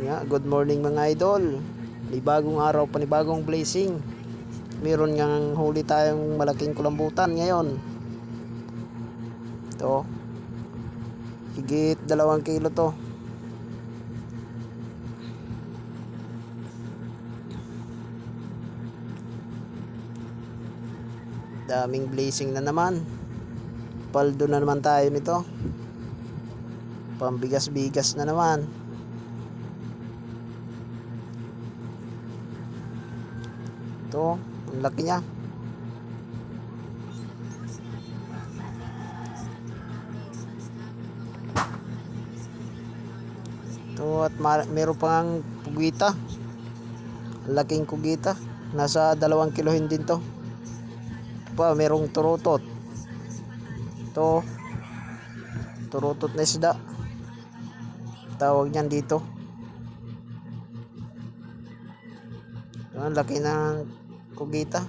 Good morning mga idol. Bagong araw, panibagong blessing. Meron ngang huli tayong malaking kulambutan ngayon. Ito. Higit 2 kilo to. Daming blessing na naman. Paldo na naman tayo nito. Pambigas-bigas na naman. Ito, ang laki niya. Ito, at meron pang kugita. Laking kugita. Nasa 2 kilohin din to. Ito pa, merong turutot. Ito, turutot na isda. Tawag niyan dito. Ang laki ng kugita.